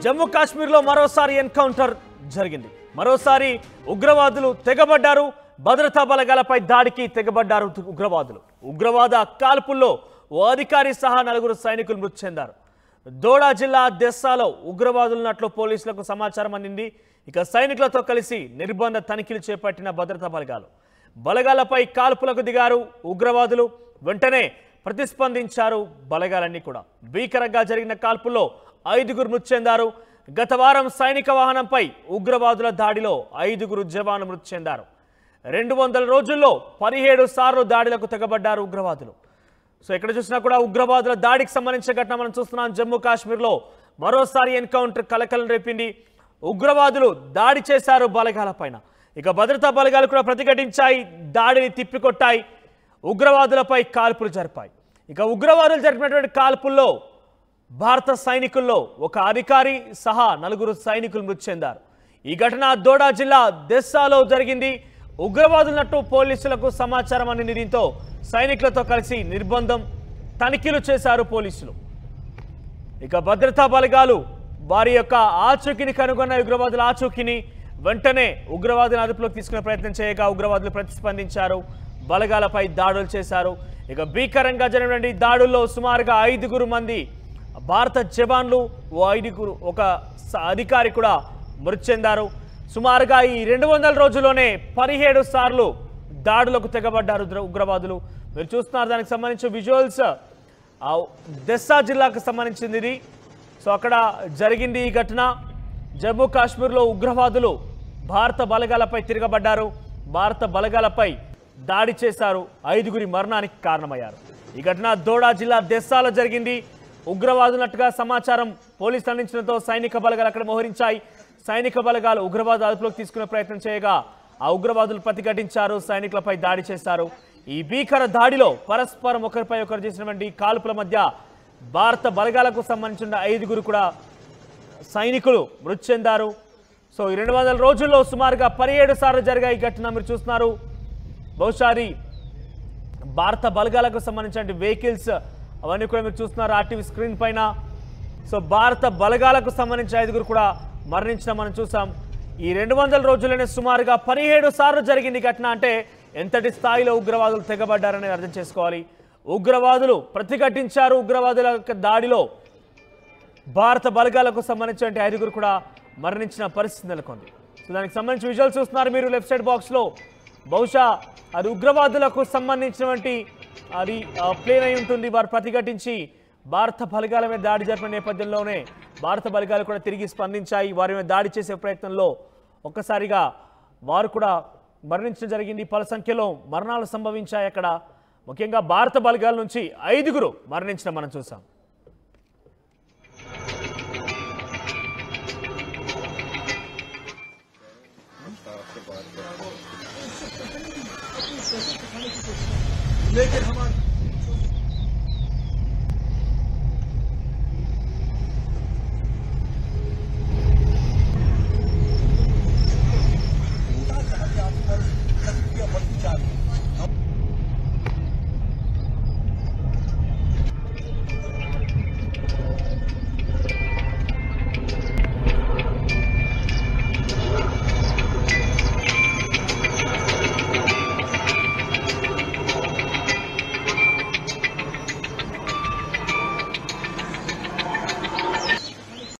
జమ్మూ కాశ్మీర్లో మరోసారి ఎన్కౌంటర్ జరిగింది. మరోసారి ఉగ్రవాదులు తెగబడ్డారు. భద్రతా బలగాలపై దాడికి తెగబడ్డారు ఉగ్రవాదులు. ఉగ్రవాద కాల్పుల్లో ఓ అధికారి సహా 4 సైనికులు మృతి చెందారు. దోడా జిల్లా దెస్సాలో ఉగ్రవాదులున్నట్లు పోలీసులకు సమాచారం అందింది. ఇక సైనికులతో కలిసి నిర్బంధ తనిఖీలు చేపట్టిన భద్రతా బలగాలపై కాల్పులకు దిగారు ఉగ్రవాదులు. వెంటనే ప్రతిస్పందించారు బలగాలన్నీ కూడా. భీకరంగా జరిగిన కాల్పుల్లో 5 మృతి చెందారు. గత వారం సైనిక వాహనంపై ఉగ్రవాదుల దాడిలో 5 జవాన్లు మృతి చెందారు. 200 రోజుల్లో 17 సార్లు దాడులకు తెగబడ్డారు ఉగ్రవాదులు. సో ఎక్కడ చూసినా కూడా ఉగ్రవాదుల దాడికి సంబంధించిన ఘటన మనం చూస్తున్నాం. జమ్మూ కాశ్మీర్లో మరోసారి ఎన్కౌంటర్ కలకలం రేపింది. ఉగ్రవాదులు దాడి చేశారు బలగాలపైన. ఇక భద్రతా బలగాలు కూడా ప్రతిఘటించాయి, దాడిని తిప్పికొట్టాయి, ఉగ్రవాదులపై కాల్పులు జరిపాయి. ఇక ఉగ్రవాదులు జరిపినటువంటి కాల్పుల్లో భారత సైనికుల్లో ఒక అధికారి సహా 4 సైనికులు మృతి చెందారు. ఈ ఘటన దోడా జిల్లా దెస్సాలో జరిగింది. ఉగ్రవాదులన్నట్టు పోలీసులకు సమాచారం అందింది. దీంతో సైనికులతో కలిసి నిర్బంధం తనిఖీలు చేశారు పోలీసులు. ఇక భద్రతా బలగాలు వారి యొక్క ఆచూకీని కనుగొన్న ఉగ్రవాదుల ఆచూకీని వెంటనే ఉగ్రవాదులను అదుపులోకి తీసుకునే ప్రయత్నం చేయగా ఉగ్రవాదులు ప్రతిస్పందించారు, బలగాలపై దాడులు చేశారు. ఇక భీకరంగా జరిగిన దాడుల్లో సుమారుగా 5 మంది భారత జవాన్లు, ఒక అధికారి కూడా మృతి చెందారు. సుమారుగా ఈ 200 రోజుల్లోనే 17 సార్లు దాడులకు తెగబడ్డారు ఉగ్రవాదులు. మీరు చూస్తున్నారు దానికి సంబంధించిన విజువల్స్. దెస్సా జిల్లాకు సంబంధించింది ఇది. సో అక్కడ జరిగింది ఈ ఘటన. జమ్మూ కాశ్మీర్లో ఉగ్రవాదులు భారత బలగాలపై తిరగబడ్డారు, భారత బలగాలపై దాడి చేశారు, 5 మరణానికి కారణమయ్యారు. ఈ ఘటన దోడా జిల్లా దెస్సాలో జరిగింది. ఉగ్రవాదులట్టుగా సమాచారం పోలీసులు అందించడంతో సైనిక బలగాలు అక్కడ మోహరించాయి. సైనిక బలగాలు ఉగ్రవాదులు అదుపులోకి తీసుకునే ప్రయత్నం చేయగా ఆ ఉగ్రవాదులు ప్రతిఘటించారు, సైనికులపై దాడి చేశారు. ఈ భీకర దాడిలో పరస్పరం ఒకరిపై ఒకరు చేసినటువంటి కాల్పుల మధ్య భారత బలగాలకు సంబంధించిన 5 కూడా సైనికులు మృతి చెందారు. సో ఈ 200 రోజుల్లో సుమారుగా 17 సార్లు జరిగాయి ఈ ఘటన. మీరు చూస్తున్నారు బహుశా భారత బలగాలకు సంబంధించిన వెహికల్స్ అవన్నీ కూడా మీరు చూస్తున్నారు ఆర్టీవీ స్క్రీన్ పైన. సో భారత బలగాలకు సంబంధించిన 5 కూడా మరణించిన మనం చూసాం. ఈ 200 రోజుల్లోనే సుమారుగా 17 సార్లు జరిగింది ఘటన. అంటే ఎంతటి స్థాయిలో ఉగ్రవాదులు తెగబడ్డారనేది అర్థం చేసుకోవాలి. ఉగ్రవాదులు ప్రతిఘటించారు. ఉగ్రవాదుల దాడిలో భారత బలగాలకు సంబంధించిన 5 కూడా మరణించిన పరిస్థితి నెలకొంది. సో దానికి సంబంధించి విజువల్స్ చూస్తున్నారు మీరు లెఫ్ట్ సైడ్ బాక్స్లో. బహుశా అది ఉగ్రవాదులకు సంబంధించినటువంటి అది ప్లేన్ అయి ఉంటుంది. వారు ప్రతిఘటించి భారత బలగాల మీద దాడి జరిపిన నేపథ్యంలోనే భారత బలగాలు కూడా తిరిగి స్పందించాయి. వారి మీద దాడి చేసే ప్రయత్నంలో ఒక్కసారిగా వారు కూడా మరణించడం జరిగింది. పలు సంఖ్యలో మరణాలు సంభవించాయి అక్కడ. ముఖ్యంగా భారత బలగాల నుంచి 5 మరణించడం మనం చూసాం. लेकिन हमारे